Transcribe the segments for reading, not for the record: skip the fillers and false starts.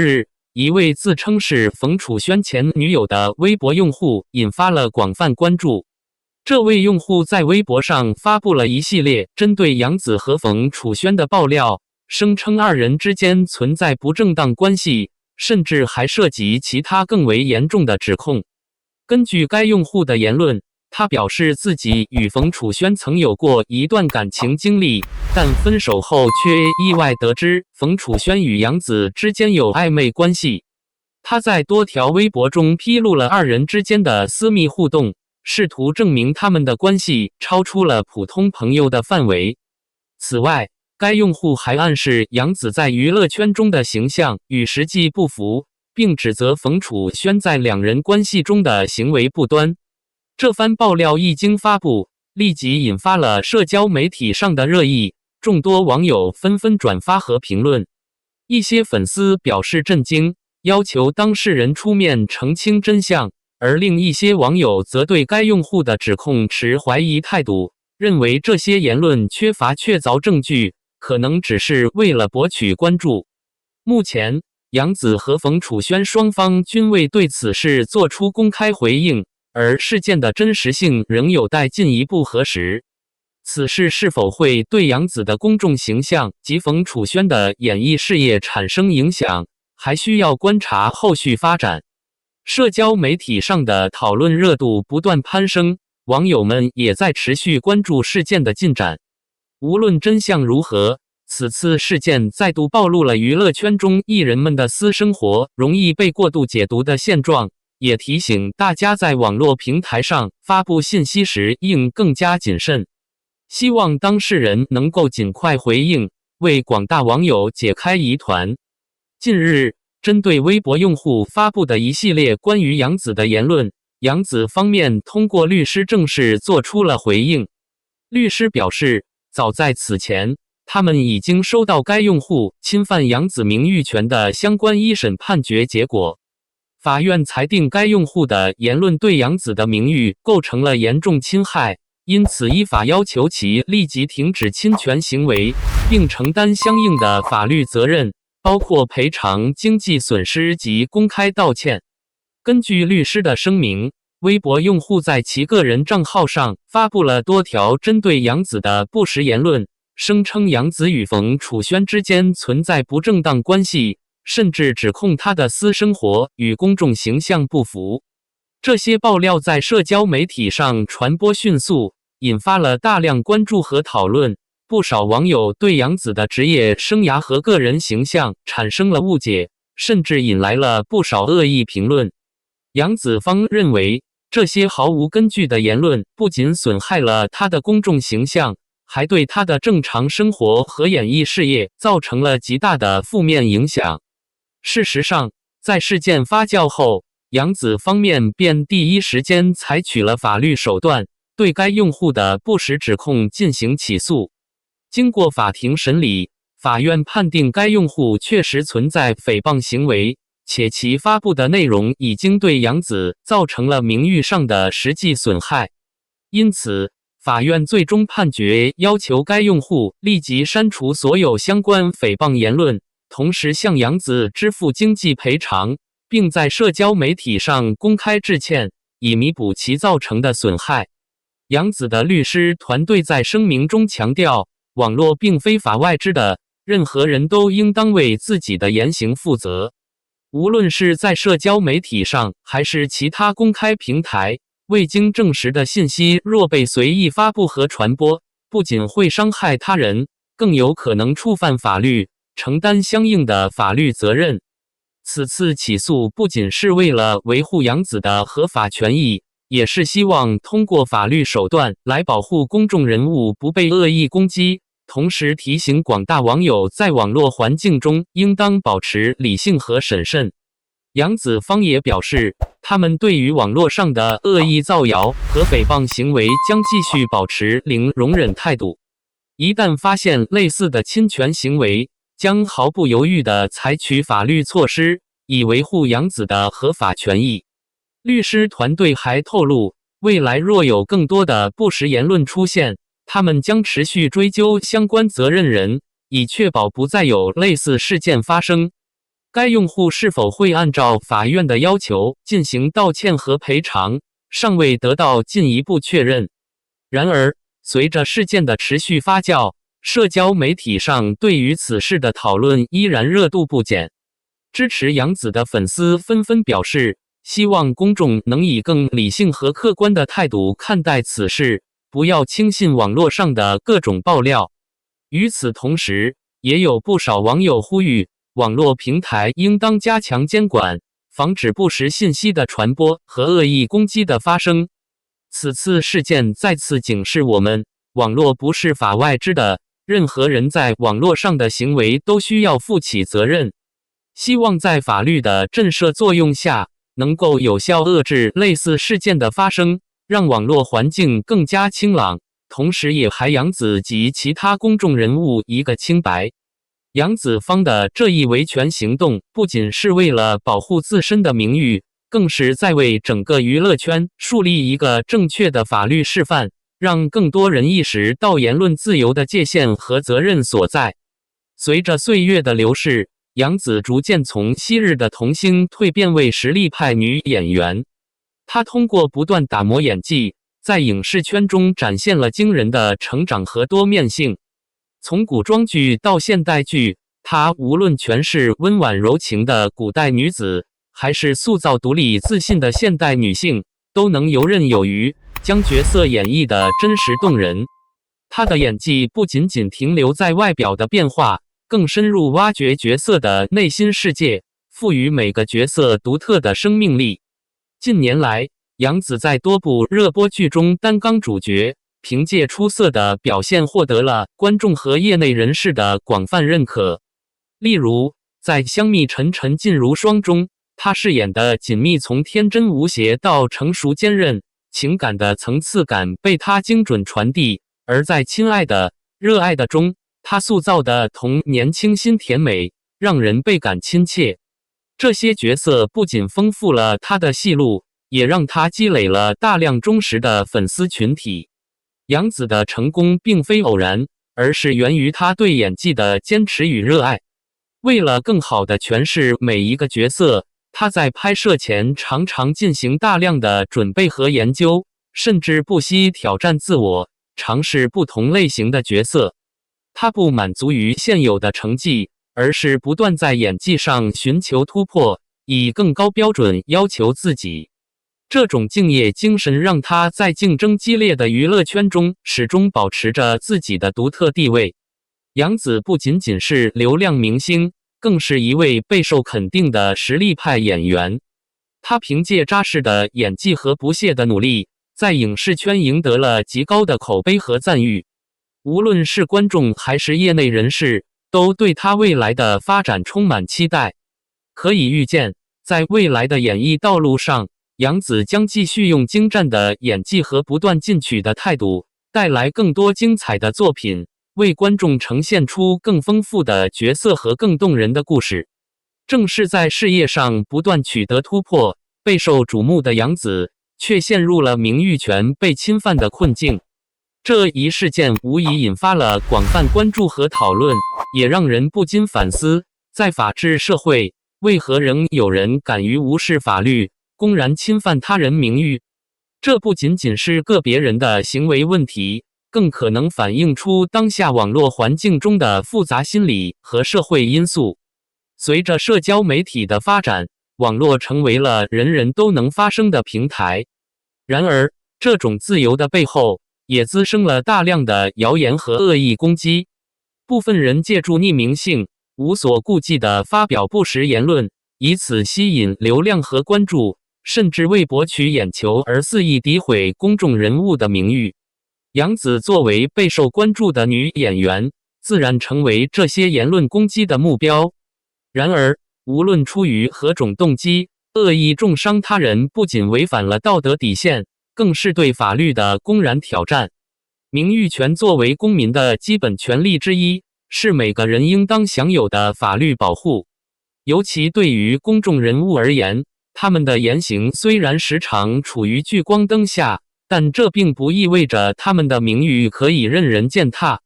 日，一位自称是冯楚轩前女友的微博用户引发了广泛关注。这位用户在微博上发布了一系列针对杨紫和冯楚轩的爆料，声称二人之间存在不正当关系，甚至还涉及其他更为严重的指控。根据该用户的言论，他表示自己与冯楚轩曾有过一段感情经历，但分手后却意外得知冯楚轩与杨紫之间有暧昧关系。他在多条微博中披露了二人之间的私密互动，试图证明他们的关系超出了普通朋友的范围。此外，该用户还暗示杨紫在娱乐圈中的形象与实际不符，并指责冯楚轩在两人关系中的行为不端。这番爆料一经发布，立即引发了社交媒体上的热议，众多网友纷纷转发和评论。一些粉丝表示震惊，要求当事人出面澄清真相，而另一些网友则对该用户的指控持怀疑态度，认为这些言论缺乏确凿证据，可能只是为了博取关注。目前，杨紫和冯楚轩双方均未对此事做出公开回应，而事件的真实性仍有待进一步核实。此事是否会对杨紫的公众形象及冯楚轩的演艺事业产生影响，还需要观察后续发展。社交媒体上的讨论热度不断攀升，网友们也在持续关注事件的进展。无论真相如何，此次事件再度暴露了娱乐圈中艺人们的私生活容易被过度解读的现状，也提醒大家在网络平台上发布信息时应更加谨慎。希望当事人能够尽快回应，为广大网友解开疑团。近日，针对微博用户发布的一系列关于杨紫的言论，杨紫方面通过律师正式做出了回应。律师表示，早在此前，他们已经收到该用户侵犯杨紫名誉权的相关一审判决结果。法院裁定该用户的言论对杨紫的名誉构成了严重侵害，因此依法要求其立即停止侵权行为，并承担相应的法律责任，包括赔偿经济损失及公开道歉。根据律师的声明，微博用户在其个人账号上发布了多条针对杨紫的不实言论，声称杨紫与冯楚轩之间存在不正当关系，甚至指控他的私生活与公众形象不符。这些爆料在社交媒体上传播迅速，引发了大量关注和讨论。不少网友对杨紫的职业生涯和个人形象产生了误解，甚至引来了不少恶意评论。杨紫方认为，这些毫无根据的言论不仅损害了她的公众形象，还对她的正常生活和演艺事业造成了极大的负面影响。事实上，在事件发酵后，杨紫方面便第一时间采取了法律手段，对该用户的不实指控进行起诉。经过法庭审理，法院判定该用户确实存在诽谤行为，且其发布的内容已经对杨紫造成了名誉上的实际损害。因此，法院最终判决要求该用户立即删除所有相关诽谤言论，同时向杨紫支付经济赔偿，并在社交媒体上公开致歉，以弥补其造成的损害。杨紫的律师团队在声明中强调，网络并非法外之的，任何人都应当为自己的言行负责。无论是在社交媒体上还是其他公开平台，未经证实的信息若被随意发布和传播，不仅会伤害他人，更有可能触犯法律，承担相应的法律责任。此次起诉不仅是为了维护杨紫的合法权益，也是希望通过法律手段来保护公众人物不被恶意攻击，同时提醒广大网友在网络环境中应当保持理性和审慎。杨紫方也表示，他们对于网络上的恶意造谣和诽谤行为将继续保持零容忍态度，一旦发现类似的侵权行为，将毫不犹豫地采取法律措施，以维护杨紫的合法权益。律师团队还透露，未来若有更多的不实言论出现，他们将持续追究相关责任人，以确保不再有类似事件发生。该用户是否会按照法院的要求进行道歉和赔偿，尚未得到进一步确认。然而，随着事件的持续发酵，社交媒体上对于此事的讨论依然热度不减。支持杨紫的粉丝纷纷表示，希望公众能以更理性和客观的态度看待此事，不要轻信网络上的各种爆料。与此同时，也有不少网友呼吁，网络平台应当加强监管，防止不实信息的传播和恶意攻击的发生。此次事件再次警示我们，网络不是法外之的，任何人在网络上的行为都需要负起责任。希望在法律的震慑作用下，能够有效遏制类似事件的发生，让网络环境更加清朗，同时也还杨紫及其他公众人物一个清白。杨紫方的这一维权行动不仅是为了保护自身的名誉，更是在为整个娱乐圈树立一个正确的法律示范，让更多人意识到言论自由的界限和责任所在。随着岁月的流逝，杨紫逐渐从昔日的童星蜕变为实力派女演员。她通过不断打磨演技，在影视圈中展现了惊人的成长和多面性。从古装剧到现代剧，她无论诠释温婉柔情的古代女子，还是塑造独立自信的现代女性，都能游刃有余，将角色演绎得真实动人。她的演技不仅仅停留在外表的变化，更深入挖掘角色的内心世界，赋予每个角色独特的生命力。近年来，杨紫在多部热播剧中担纲主角，凭借出色的表现获得了观众和业内人士的广泛认可。例如，在《香蜜沉沉烬如霜》中，她饰演的锦觅从天真无邪到成熟坚韧，情感的层次感被她精准传递；而在《亲爱的热爱的》中，她塑造的童年清新甜美，让人倍感亲切。这些角色不仅丰富了她的戏路，也让她积累了大量忠实的粉丝群体。杨紫的成功并非偶然，而是源于她对演技的坚持与热爱。为了更好地诠释每一个角色，她在拍摄前常常进行大量的准备和研究，甚至不惜挑战自我，尝试不同类型的角色。他不满足于现有的成绩，而是不断在演技上寻求突破，以更高标准要求自己。这种敬业精神让他在竞争激烈的娱乐圈中始终保持着自己的独特地位。杨紫不仅仅是流量明星，更是一位备受肯定的实力派演员。她凭借扎实的演技和不懈的努力，在影视圈赢得了极高的口碑和赞誉。无论是观众还是业内人士，都对她未来的发展充满期待。可以预见，在未来的演艺道路上，杨紫将继续用精湛的演技和不断进取的态度，带来更多精彩的作品，为观众呈现出更丰富的角色和更动人的故事。正是在事业上不断取得突破，备受瞩目的杨紫，却陷入了名誉权被侵犯的困境。这一事件无疑引发了广泛关注和讨论，也让人不禁反思，在法治社会，为何仍有人敢于无视法律，公然侵犯他人名誉？这不仅仅是个别人的行为问题，更可能反映出当下网络环境中的复杂心理和社会因素。随着社交媒体的发展，网络成为了人人都能发声的平台。然而，这种自由的背后，也滋生了大量的谣言和恶意攻击。部分人借助匿名性，无所顾忌地发表不实言论，以此吸引流量和关注，甚至为博取眼球而肆意诋毁公众人物的名誉。杨紫作为备受关注的女演员，自然成为这些言论攻击的目标。然而，无论出于何种动机，恶意重伤他人不仅违反了道德底线，更是对法律的公然挑战。名誉权作为公民的基本权利之一，是每个人应当享有的法律保护。尤其对于公众人物而言，他们的言行虽然时常处于聚光灯下，但这并不意味着他们的名誉可以任人践踏。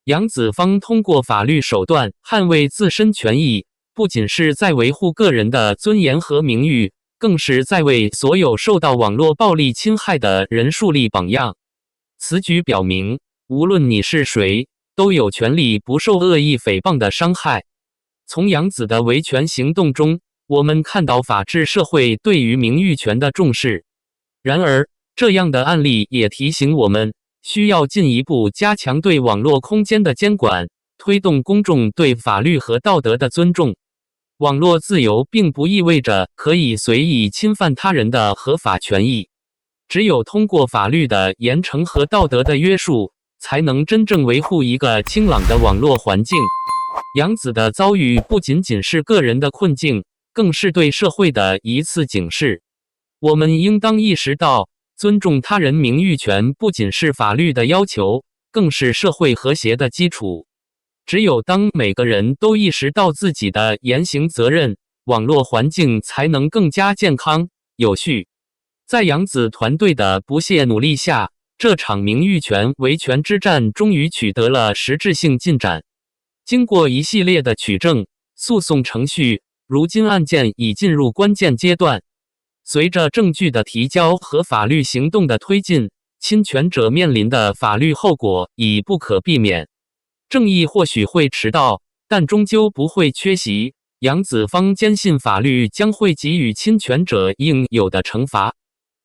杨紫方通过法律手段捍卫自身权益，不仅是在维护个人的尊严和名誉，更是在为所有受到网络暴力侵害的人树立榜样。此举表明，无论你是谁，都有权利不受恶意诽谤的伤害。从杨子的维权行动中，我们看到法治社会对于名誉权的重视。然而，这样的案例也提醒我们，需要进一步加强对网络空间的监管，推动公众对法律和道德的尊重。网络自由并不意味着可以随意侵犯他人的合法权益，只有通过法律的严惩和道德的约束，才能真正维护一个清朗的网络环境。杨子的遭遇不仅仅是个人的困境，更是对社会的一次警示。我们应当意识到，尊重他人名誉权不仅是法律的要求，更是社会和谐的基础。只有当每个人都意识到自己的言行责任，网络环境才能更加健康、有序。在杨子团队的不懈努力下，这场名誉权维权之战终于取得了实质性进展。经过一系列的取证、诉讼程序，如今案件已进入关键阶段。随着证据的提交和法律行动的推进，侵权者面临的法律后果已不可避免。正义或许会迟到，但终究不会缺席。杨子方坚信法律将会给予侵权者应有的惩罚。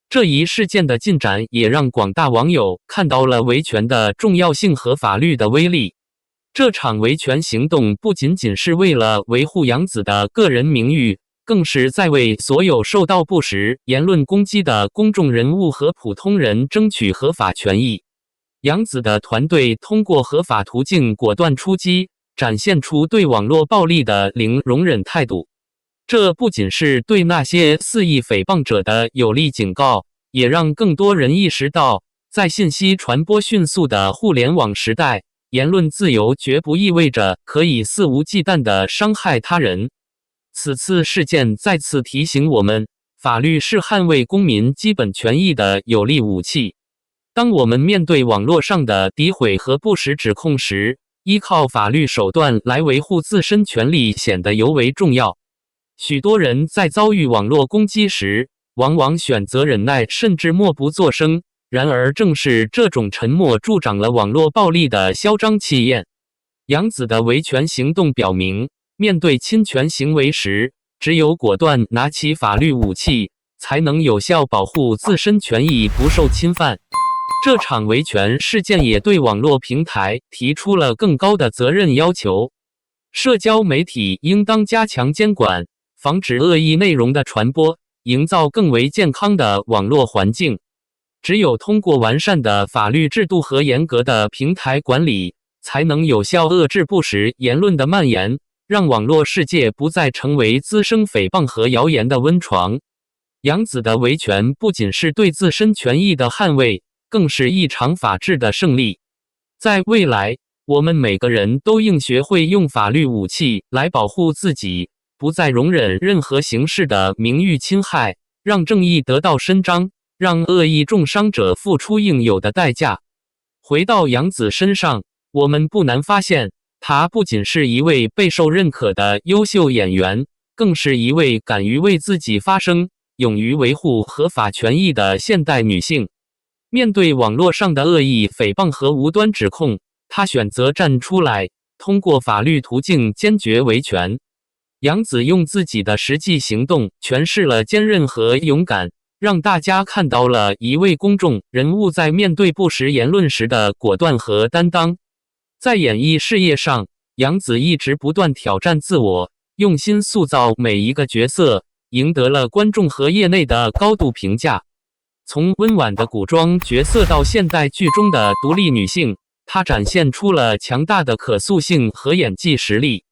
这一事件的进展也让广大网友看到了维权的重要性和法律的威力。这场维权行动不仅仅是为了维护杨子的个人名誉，更是在为所有受到不实言论攻击的公众人物和普通人争取合法权益。杨子的团队通过合法途径果断出击，展现出对网络暴力的零容忍态度。这不仅是对那些肆意诽谤者的有力警告，也让更多人意识到，在信息传播迅速的互联网时代，言论自由绝不意味着可以肆无忌惮地伤害他人。此次事件再次提醒我们，法律是捍卫公民基本权益的有力武器。当我们面对网络上的诋毁和不实指控时，依靠法律手段来维护自身权利显得尤为重要。许多人在遭遇网络攻击时，往往选择忍耐甚至默不作声，然而正是这种沉默助长了网络暴力的嚣张气焰。杨子的维权行动表明，面对侵权行为时，只有果断拿起法律武器，才能有效保护自身权益不受侵犯。这场维权事件也对网络平台提出了更高的责任要求。社交媒体应当加强监管，防止恶意内容的传播，营造更为健康的网络环境。只有通过完善的法律制度和严格的平台管理，才能有效遏制不实言论的蔓延，让网络世界不再成为滋生诽谤和谣言的温床。杨子的维权不仅是对自身权益的捍卫，更是一场法治的胜利。在未来，我们每个人都应学会用法律武器来保护自己，不再容忍任何形式的名誉侵害，让正义得到伸张，让恶意重伤者付出应有的代价。回到杨子身上，我们不难发现，她不仅是一位备受认可的优秀演员，更是一位敢于为自己发声、勇于维护合法权益的现代女性。面对网络上的恶意诽谤和无端指控，她选择站出来，通过法律途径坚决维权。杨子用自己的实际行动诠释了坚韧和勇敢，让大家看到了一位公众人物在面对不实言论时的果断和担当。在演艺事业上，杨子一直不断挑战自我，用心塑造每一个角色，赢得了观众和业内的高度评价。从温婉的古装角色到现代剧中的独立女性，她展现出了强大的可塑性和演技实力。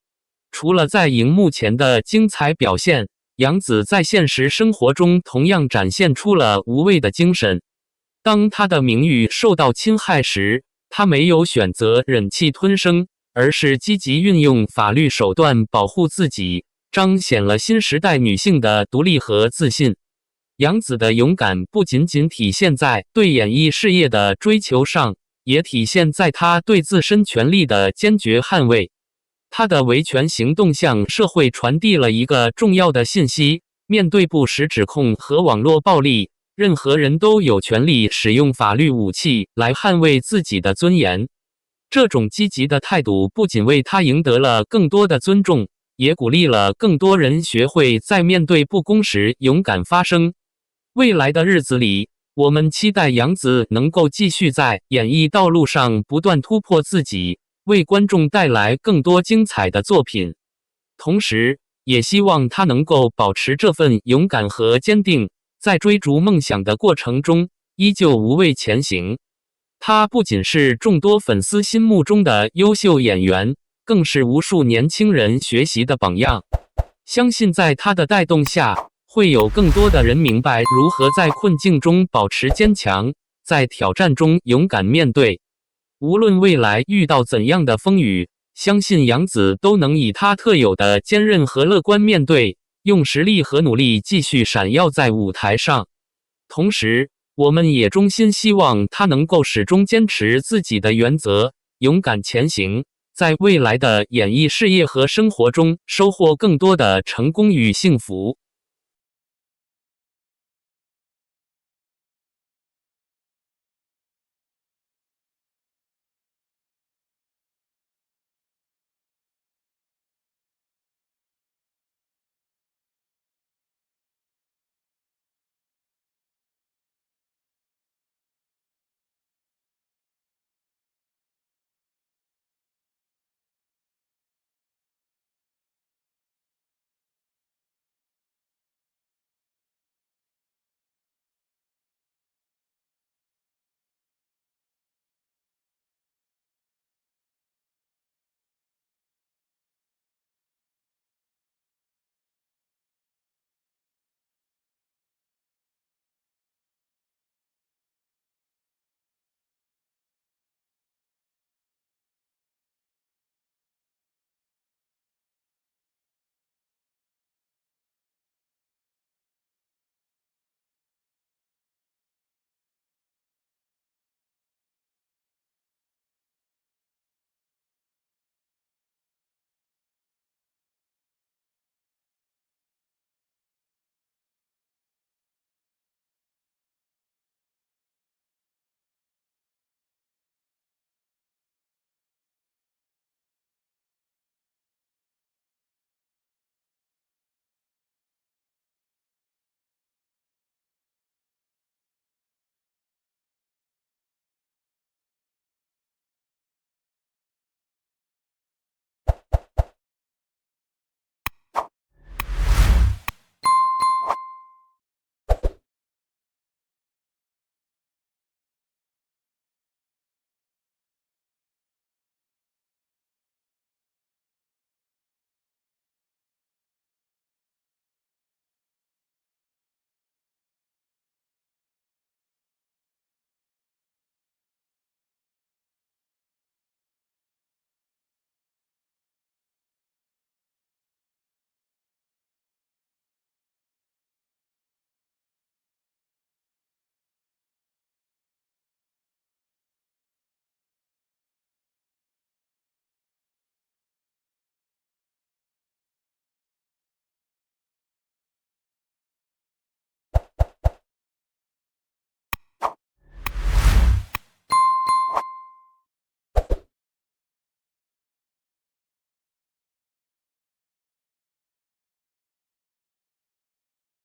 除了在荧幕前的精彩表现，杨子在现实生活中同样展现出了无畏的精神。当她的名誉受到侵害时，她没有选择忍气吞声，而是积极运用法律手段保护自己，彰显了新时代女性的独立和自信。杨子的勇敢不仅仅体现在对演艺事业的追求上，也体现在她对自身权利的坚决捍卫。他的维权行动向社会传递了一个重要的信息：面对不实指控和网络暴力，任何人都有权利使用法律武器来捍卫自己的尊严。这种积极的态度不仅为他赢得了更多的尊重，也鼓励了更多人学会在面对不公时勇敢发声。未来的日子里，我们期待杨紫能够继续在演艺道路上不断突破自己，为观众带来更多精彩的作品。同时，也希望他能够保持这份勇敢和坚定，在追逐梦想的过程中依旧无畏前行。他不仅是众多粉丝心目中的优秀演员，更是无数年轻人学习的榜样。相信在他的带动下，会有更多的人明白如何在困境中保持坚强，在挑战中勇敢面对。无论未来遇到怎样的风雨，相信杨紫都能以她特有的坚韧和乐观面对，用实力和努力继续闪耀在舞台上。同时，我们也衷心希望她能够始终坚持自己的原则，勇敢前行，在未来的演艺事业和生活中收获更多的成功与幸福。